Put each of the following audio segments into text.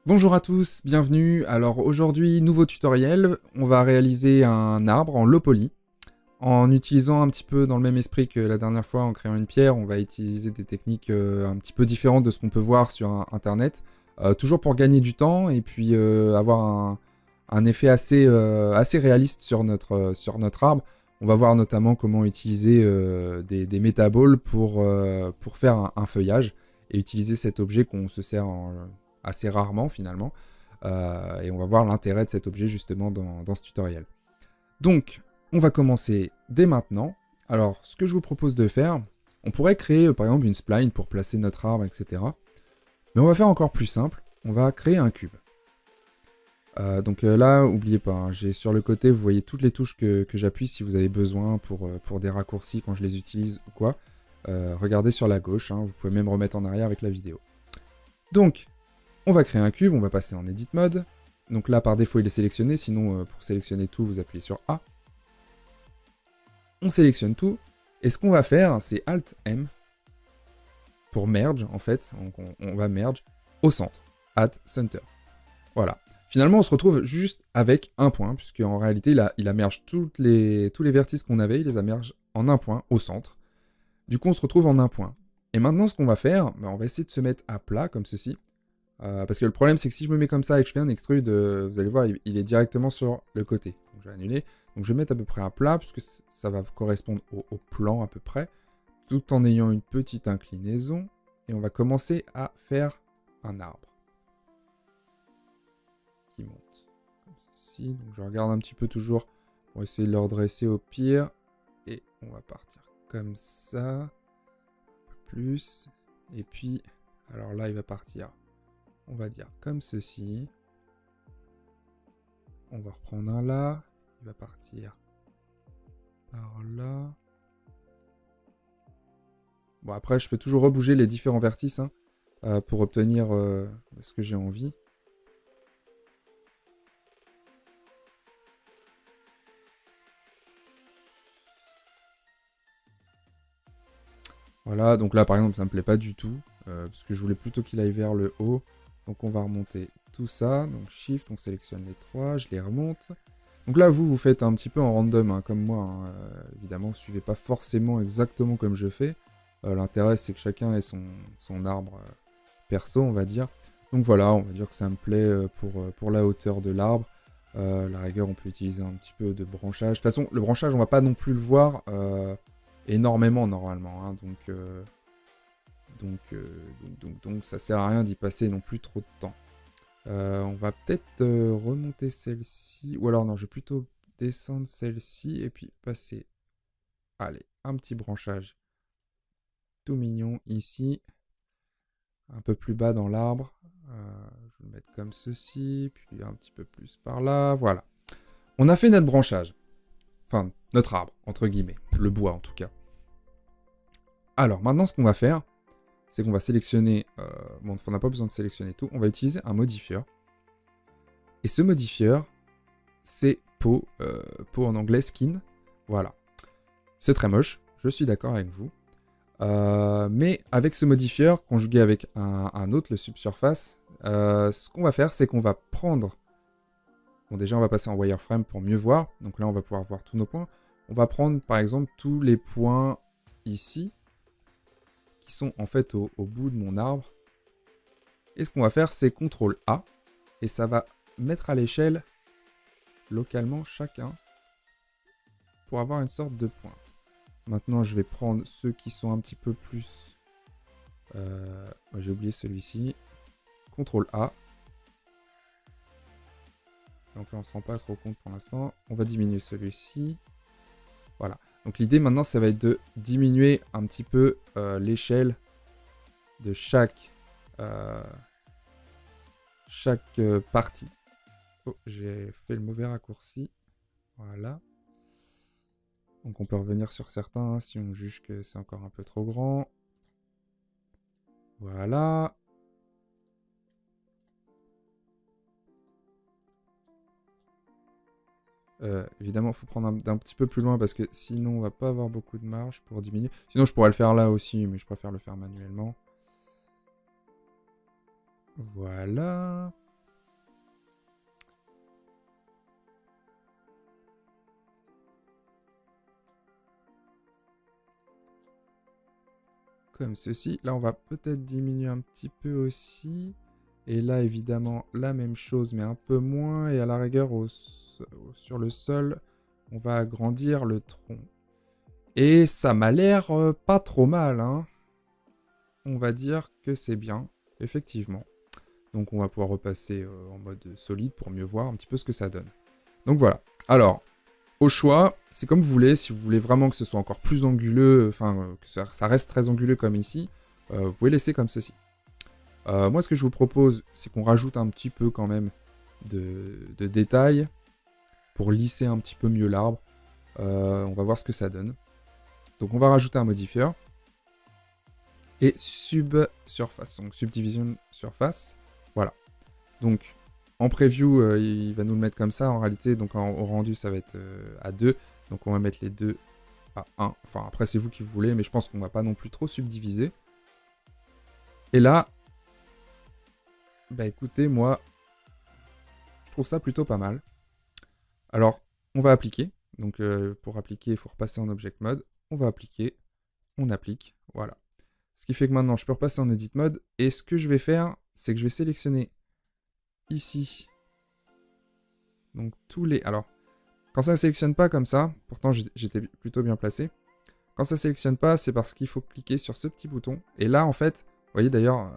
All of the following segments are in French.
Bonjour à tous, bienvenue. Alors aujourd'hui, nouveau tutoriel. On va réaliser un arbre en low poly. En utilisant un petit peu dans le même esprit que la dernière fois en créant une pierre, on va utiliser des techniques un petit peu différentes de ce qu'on peut voir sur internet. Toujours pour gagner du temps et puis avoir un effet assez réaliste sur notre arbre. On va voir notamment comment utiliser des métaballs pour faire un feuillage et utiliser cet objet qu'on se sert assez rarement finalement. Et on va voir l'intérêt de cet objet justement dans ce tutoriel. Donc, on va commencer dès maintenant. Alors, ce que je vous propose de faire, on pourrait créer par exemple une spline pour placer notre arbre, etc. Mais on va faire encore plus simple, on va créer un cube. Donc là, n'oubliez pas, hein, j'ai sur le côté, vous voyez toutes les touches que j'appuie si vous avez besoin pour des raccourcis quand je les utilise ou quoi. Regardez sur la gauche, hein, vous pouvez même remettre en arrière avec la vidéo. Donc, on va créer un cube, on va passer en Edit Mode. Donc là, par défaut, il est sélectionné, sinon pour sélectionner tout, vous appuyez sur A. On sélectionne tout, et ce qu'on va faire, c'est Alt-M, pour merge, en fait, donc on va merge au centre, at center. Voilà. Finalement, on se retrouve juste avec un point, puisque en réalité, il a merge tous les vertices qu'on avait, il les a merge en un point, au centre. Du coup, on se retrouve en un point. Et maintenant, ce qu'on va faire, on va essayer de se mettre à plat, comme ceci. Parce que le problème, c'est que si je me mets comme ça et que je fais un extrude, vous allez voir, il est directement sur le côté. Donc, je vais annuler. Donc, je vais mettre à peu près à plat, puisque ça va correspondre au plan à peu près, tout en ayant une petite inclinaison. Et on va commencer à faire un arbre qui monte comme ceci. Donc, je regarde un petit peu toujours pour essayer de le redresser au pire. Et on va partir comme ça. Un peu plus. Et puis, alors là, il va partir, on va dire comme ceci. On va reprendre un là. Il va partir par là. Bon, après, je peux toujours rebouger les différents vertices hein, pour obtenir ce que j'ai envie. Voilà, donc là, par exemple, ça me plaît pas du tout. Parce que je voulais plutôt qu'il aille vers le haut. Donc, on va remonter tout ça. Donc, Shift, on sélectionne les trois. Je les remonte. Donc là, vous faites un petit peu en random, hein, comme moi. Hein. Évidemment, vous ne suivez pas forcément exactement comme je fais. L'intérêt, c'est que chacun ait son arbre perso, on va dire. Donc voilà, on va dire que ça me plaît pour la hauteur de l'arbre. La rigueur, on peut utiliser un petit peu de branchage. De toute façon, le branchage, on va pas non plus le voir énormément normalement. Hein. Donc, ça sert à rien d'y passer non plus trop de temps. On va peut-être remonter celle-ci. Ou alors non, je vais plutôt descendre celle-ci et puis passer. Allez, un petit branchage tout mignon ici. Un peu plus bas dans l'arbre. Je vais le mettre comme ceci. Puis un petit peu plus par là. Voilà. On a fait notre branchage. Enfin, notre arbre, entre guillemets. Le bois en tout cas. Alors, maintenant ce qu'on va faire, c'est qu'on va sélectionner... bon, on n'a pas besoin de sélectionner tout. On va utiliser un modifieur. Et ce modifieur, c'est peau en anglais skin. Voilà. C'est très moche, je suis d'accord avec vous. Mais avec ce modifieur, conjugué avec un autre, le subsurface, ce qu'on va faire, c'est qu'on va prendre... Bon, déjà, on va passer en wireframe pour mieux voir. Donc là, on va pouvoir voir tous nos points. On va prendre, par exemple, tous les points ici, qui sont en fait au bout de mon arbre. Et ce qu'on va faire, c'est CTRL A. Et ça va mettre à l'échelle, localement, chacun, pour avoir une sorte de pointe. Maintenant, je vais prendre ceux qui sont un petit peu plus... j'ai oublié celui-ci. CTRL A. Donc là, on ne se rend pas trop compte pour l'instant. On va diminuer celui-ci. Voilà. Donc l'idée maintenant, ça va être de diminuer un petit peu l'échelle de chaque partie. Oh, j'ai fait le mauvais raccourci. Voilà. Donc on peut revenir sur certains hein, si on juge que c'est encore un peu trop grand. Voilà. Évidemment, il faut prendre d'un petit peu plus loin parce que sinon, on va pas avoir beaucoup de marge pour diminuer. Sinon, je pourrais le faire là aussi, mais je préfère le faire manuellement. Voilà. comme ceci. Là, on va peut-être diminuer un petit peu aussi. Et là, évidemment, la même chose, mais un peu moins. Et à la rigueur, sur le sol, on va agrandir le tronc. Et ça m'a l'air pas trop mal, hein. On va dire que c'est bien, effectivement. Donc on va pouvoir repasser en mode solide pour mieux voir un petit peu ce que ça donne. Donc voilà. Alors, au choix, c'est comme vous voulez. Si vous voulez vraiment que ce soit encore plus anguleux, enfin que ça reste très anguleux comme ici, vous pouvez laisser comme ceci. Moi, ce que je vous propose, c'est qu'on rajoute un petit peu quand même de détails pour lisser un petit peu mieux l'arbre. On va voir ce que ça donne. Donc on va rajouter un modifier. Et subsurface, donc subdivision surface. Voilà. Donc en preview, il va nous le mettre comme ça. En réalité, donc au rendu, ça va être à 2. Donc on va mettre les deux à 1. Enfin, après, c'est vous qui voulez, mais je pense qu'on va pas non plus trop subdiviser. Et là, bah écoutez, moi, je trouve ça plutôt pas mal. Alors, on va appliquer. Donc pour appliquer, il faut repasser en Object Mode. On va appliquer, on applique, voilà. Ce qui fait que maintenant, je peux repasser en Edit Mode. Et ce que je vais faire, c'est que je vais sélectionner ici. Donc tous les... Alors, quand ça ne sélectionne pas comme ça, pourtant j'étais plutôt bien placé. Quand ça ne sélectionne pas, c'est parce qu'il faut cliquer sur ce petit bouton. Et là, en fait, vous voyez d'ailleurs,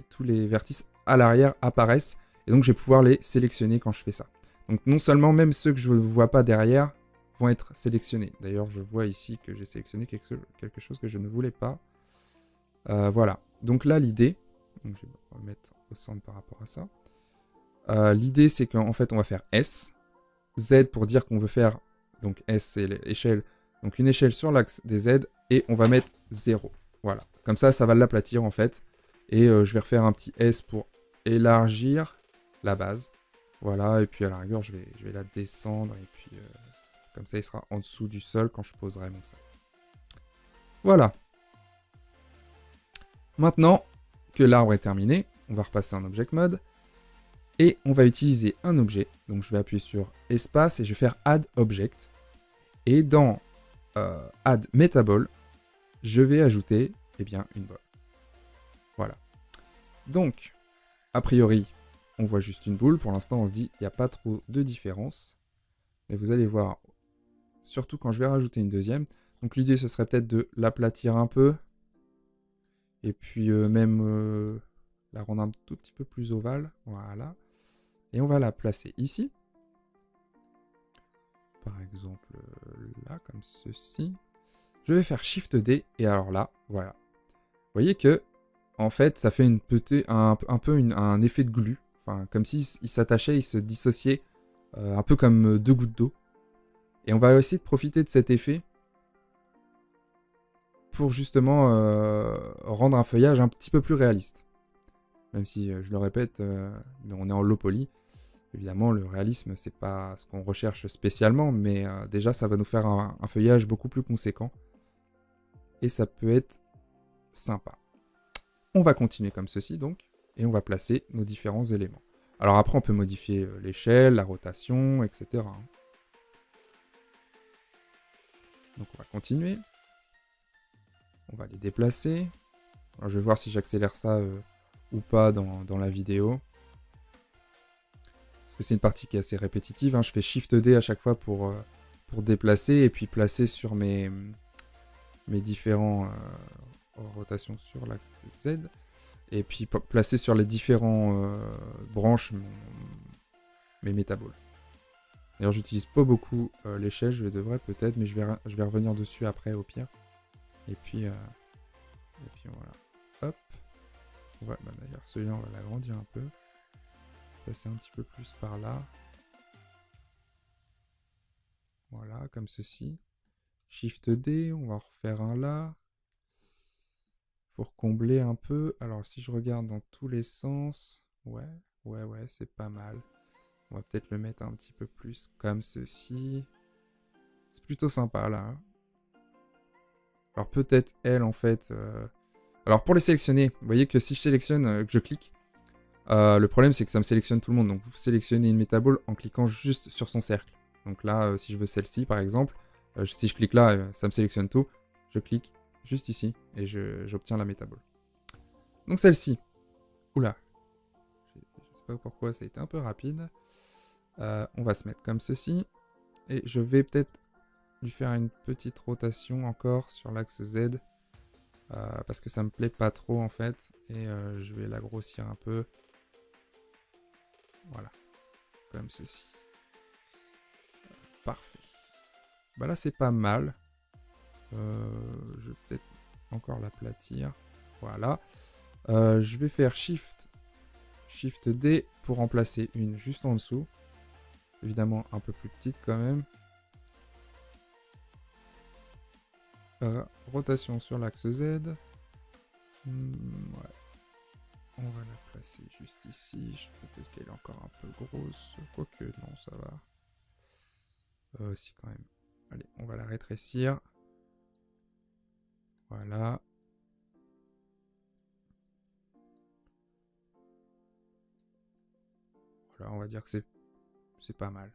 tous les vertices à l'arrière apparaissent. Et donc, je vais pouvoir les sélectionner quand je fais ça. Donc, non seulement, même ceux que je ne vois pas derrière vont être sélectionnés. D'ailleurs, je vois ici que j'ai sélectionné quelque chose que je ne voulais pas. Voilà. Donc là, l'idée... Donc, je vais me remettre au centre par rapport à ça. L'idée, c'est qu'en fait, on va faire S. Z pour dire qu'on veut faire... Donc, S, c'est l'échelle. Donc, une échelle sur l'axe des Z. Et on va mettre 0. Voilà. Comme ça, ça va l'aplatir, en fait. Et je vais refaire un petit S pour élargir la base. Voilà. Et puis, à la rigueur, je vais la descendre. Et puis, comme ça, il sera en dessous du sol quand je poserai mon sol. Voilà. Maintenant que l'arbre est terminé, on va repasser en Object Mode. Et on va utiliser un objet. Donc je vais appuyer sur Espace et je vais faire Add Object. Et dans Add Metaball, je vais ajouter une ball. Voilà. Donc, a priori, on voit juste une boule. Pour l'instant, on se dit il n'y a pas trop de différence. Mais vous allez voir, surtout quand je vais rajouter une deuxième. Donc l'idée, ce serait peut-être de l'aplatir un peu. Et puis même la rendre un tout petit peu plus ovale. Voilà. Et on va la placer ici. Par exemple là, comme ceci. Je vais faire Shift D. Et alors là, voilà. Vous voyez que, en fait, ça fait un peu un effet de glu. Enfin, comme s'il s'attachait, il se dissociait. Un peu comme deux gouttes d'eau. Et on va essayer de profiter de cet effet pour justement rendre un feuillage un petit peu plus réaliste. Même si, je le répète, on est en low poly. Évidemment, le réalisme, c'est pas ce qu'on recherche spécialement, mais déjà, ça va nous faire un feuillage beaucoup plus conséquent. Et ça peut être sympa. On va continuer comme ceci, donc, et on va placer nos différents éléments. Alors après, on peut modifier l'échelle, la rotation, etc. Donc on va continuer. On va les déplacer. Alors, je vais voir si j'accélère ça ou pas dans la vidéo. Parce que c'est une partie qui est assez répétitive. Hein. Je fais Shift D à chaque fois pour déplacer et puis placer sur mes différents rotations sur l'axe de Z. Et puis placer sur les différents branches mes métaboles. D'ailleurs, j'utilise pas beaucoup l'échelle. Je devrais peut-être, mais je vais revenir dessus après au pire. Et puis voilà. Hop. D'ailleurs, celui-là, on va l'agrandir un peu. Passer un petit peu plus par là. Voilà, comme ceci. Shift D, on va en refaire un là. Pour combler un peu. Alors, si je regarde dans tous les sens, ouais, c'est pas mal. On va peut-être le mettre un petit peu plus comme ceci. C'est plutôt sympa, là. Hein. Alors, peut-être elle, en fait... Alors, pour les sélectionner, vous voyez que si je sélectionne, que je clique, le problème, c'est que ça me sélectionne tout le monde. Donc, vous sélectionnez une métabole en cliquant juste sur son cercle. Donc là, si je veux celle-ci, par exemple, si je clique là, ça me sélectionne tout. Je clique juste ici, et j'obtiens la métabole. Donc celle-ci, oula, je sais pas pourquoi ça a été un peu rapide. On va se mettre comme ceci, et je vais peut-être lui faire une petite rotation encore sur l'axe Z, parce que ça me plaît pas trop en fait, et je vais la grossir un peu. Voilà, comme ceci. Parfait. Bah là c'est pas mal. Je vais peut-être encore l'aplatir. Voilà. Je vais faire Shift D pour remplacer une juste en dessous. Évidemment un peu plus petite quand même. Rotation sur l'axe Z. Ouais. On va la placer juste ici. Peut-être qu'elle est encore un peu grosse. Quoique, non, ça va. Si, quand même. Allez, on va la rétrécir. Voilà. Voilà, on va dire que c'est pas mal.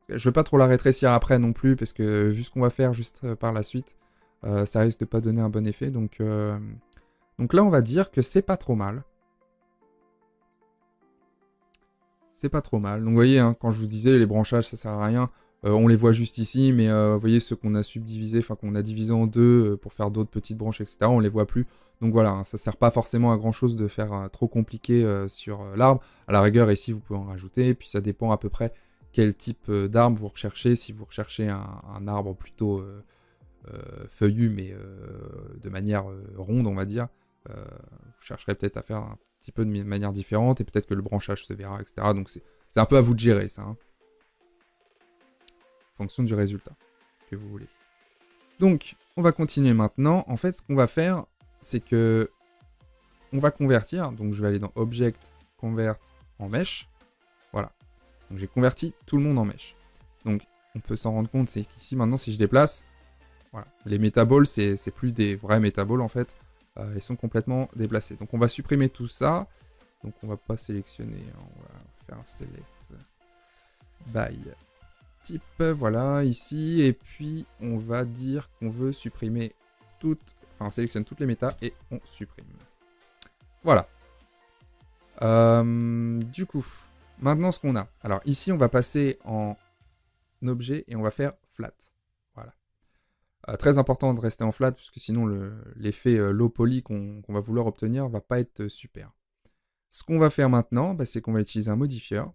Je ne veux pas trop la rétrécir après non plus, parce que vu ce qu'on va faire juste par la suite, ça risque de pas donner un bon effet. Donc là, on va dire que c'est pas trop mal. C'est pas trop mal. Donc vous voyez, hein, quand je vous disais, les branchages, ça sert à rien. On les voit juste ici, mais vous voyez, ceux qu'on a subdivisés, enfin qu'on a divisés en deux pour faire d'autres petites branches, etc., on les voit plus. Donc voilà, hein, ça sert pas forcément à grand chose de faire trop compliqué sur l'arbre. À la rigueur, ici, vous pouvez en rajouter, et puis ça dépend à peu près quel type d'arbre vous recherchez. Si vous recherchez un arbre plutôt feuillu, mais de manière ronde, on va dire, vous chercherez peut-être à faire un petit peu de manière différente, et peut-être que le branchage se verra, etc. Donc c'est un peu à vous de gérer, ça. Hein. Fonction du résultat que vous voulez. Donc, on va continuer maintenant. En fait, ce qu'on va faire, c'est que on va convertir. Donc, je vais aller dans Object, Convert en Mesh. Voilà. Donc, j'ai converti tout le monde en Mesh. Donc, on peut s'en rendre compte, c'est qu'ici, maintenant, si je déplace, voilà, les métaballs, c'est plus des vrais métaballs, en fait. Ils sont complètement déplacés. Donc, on va supprimer tout ça. Donc, on va pas sélectionner. On va faire un Select by type, voilà, ici, et puis on va dire qu'on veut supprimer toutes, enfin on sélectionne toutes les méta et on supprime. Voilà. Du coup, maintenant ce qu'on a. Alors ici on va passer en objet et on va faire flat. Voilà. Très important de rester en flat, puisque sinon l'effet low poly qu'on va vouloir obtenir va pas être super. Ce qu'on va faire maintenant, bah, c'est qu'on va utiliser un modifieur.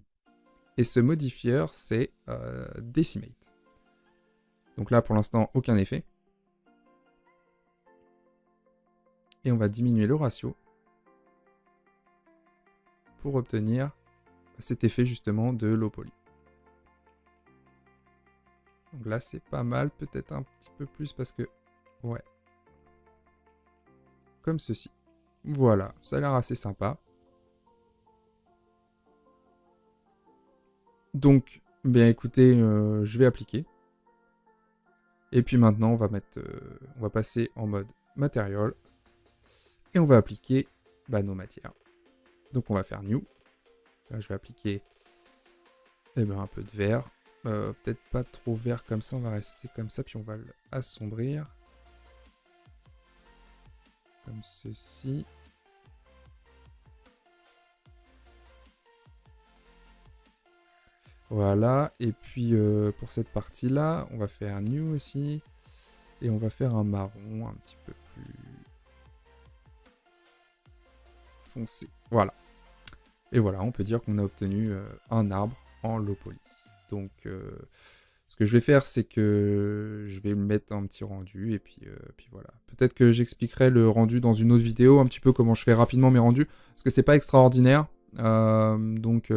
Et ce modifieur, c'est Decimate. Donc là, pour l'instant, aucun effet. Et on va diminuer le ratio pour obtenir cet effet justement de low poly. Donc là, c'est pas mal. Peut-être un petit peu plus parce que... Ouais. Comme ceci. Voilà, ça a l'air assez sympa. Donc, bien écoutez, je vais appliquer. Et puis maintenant, on va passer en mode Material. Et on va appliquer nos matières. Donc on va faire New. Là, je vais appliquer un peu de vert. Peut-être pas trop vert comme ça, on va rester comme ça, puis on va l'assombrir. Comme ceci. Voilà, et puis pour cette partie-là, on va faire New aussi. Et on va faire un marron un petit peu plus foncé. Voilà. Et voilà, on peut dire qu'on a obtenu un arbre en low poly. Donc, ce que je vais faire, c'est que je vais mettre un petit rendu, et puis voilà. Peut-être que j'expliquerai le rendu dans une autre vidéo, un petit peu comment je fais rapidement mes rendus, parce que c'est pas extraordinaire. Donc,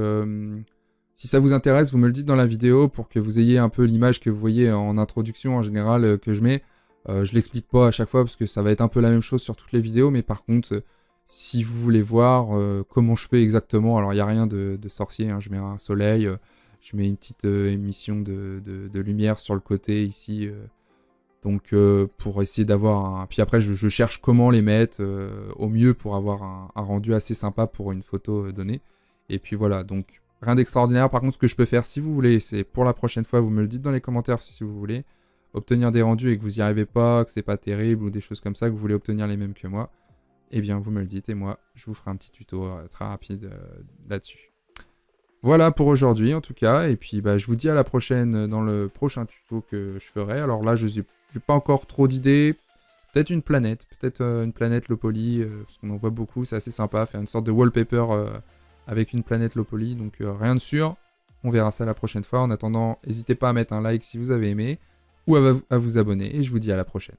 si ça vous intéresse, vous me le dites dans la vidéo, pour que vous ayez un peu l'image que vous voyez en introduction, en général, que je mets. Je l'explique pas à chaque fois, parce que ça va être un peu la même chose sur toutes les vidéos, mais par contre... Si vous voulez voir comment je fais exactement, alors il n'y a rien de sorcier, hein. Je mets un soleil, je mets une petite émission de lumière sur le côté ici, donc pour essayer d'avoir un... Puis après je cherche comment les mettre au mieux pour avoir un rendu assez sympa pour une photo donnée. Et puis voilà, donc rien d'extraordinaire. Par contre, ce que je peux faire si vous voulez, c'est pour la prochaine fois, vous me le dites dans les commentaires si vous voulez. obtenir des rendus et que vous n'y arrivez pas, que c'est pas terrible ou des choses comme ça, que vous voulez obtenir les mêmes que moi, eh bien vous me le dites et moi je vous ferai un petit tuto très rapide là-dessus. Voilà pour aujourd'hui en tout cas, et puis bah, je vous dis à la prochaine dans le prochain tuto que je ferai. Alors là je n'ai pas encore trop d'idées, peut-être une planète low poly, parce qu'on en voit beaucoup, c'est assez sympa, faire une sorte de wallpaper avec une planète low poly, donc rien de sûr, on verra ça la prochaine fois. En attendant, n'hésitez pas à mettre un like si vous avez aimé, ou à vous abonner, et je vous dis à la prochaine.